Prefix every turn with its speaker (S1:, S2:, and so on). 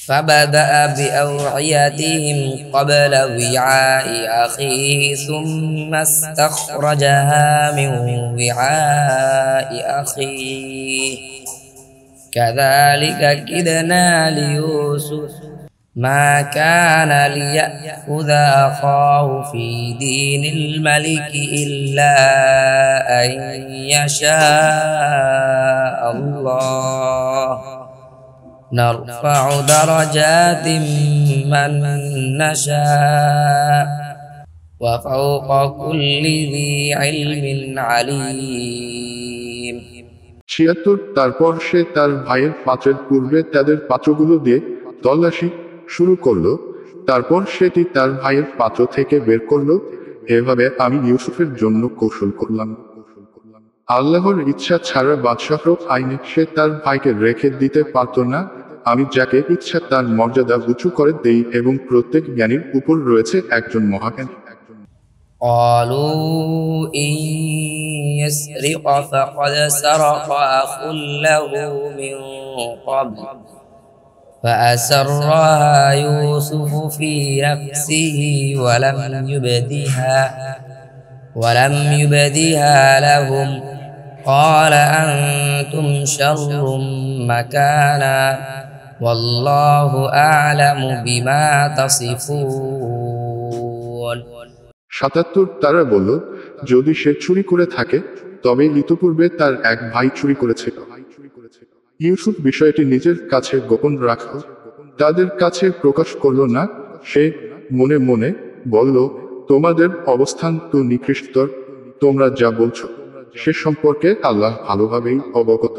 S1: فبدأ بأوعيتهم قبل وعاء أخيه ثم استخرجها من وعاء أخيه كذلك كدنا ليوسف ما كان ليأخذ أخاه في دين الملك إلا أن يشاء الله نرفع درجات من نشاء وفوق كل ذي علم عليم
S2: ৭৬ তারপর সে তার ভাইয়ের পাত্রের পূর্বে তাদের পাত্রগুলো দিয়ে তল্লাশি শুরু করলো। তারপর সেটি তার ভাইয়ের পাত্র থেকে বের করলো। এভাবে আমি ইউসুফের জন্য কৌশল করলাম। আল্লাহর ইচ্ছা ছাড়া বাদশাহর আইনে সে তার ভাইকে রেখে দিতে পারত না। আমি যাকে ইচ্ছা তার মর্যাদা উঁচু করে দেই এবং প্রত্যেক জ্ঞানীর উপর রয়েছে একজন মহাজ্ঞানী।
S1: قالوا إن يسرق فقد سرق أخ له من قبل فأسرها يوسف في نفسه ولم يبدها لهم قال أنتم شر مكانا والله أعلم بما تصفون
S2: ৭৭ তারা বলল, যদি সে চুরি করে থাকে তবে ইতপূর্বে তার এক ভাই চুরি করেছিল। ইউসুফ বিষয়টি নিজের কাছে গোপন রাখল, তাদের কাছে প্রকাশ করল না। সে মনে মনে বলল, তোমাদের অবস্থান তো নিকৃষ্টতর, তোমরা যা বলছো সে সম্পর্কে আল্লাহ ভালোভাবেই অবগত।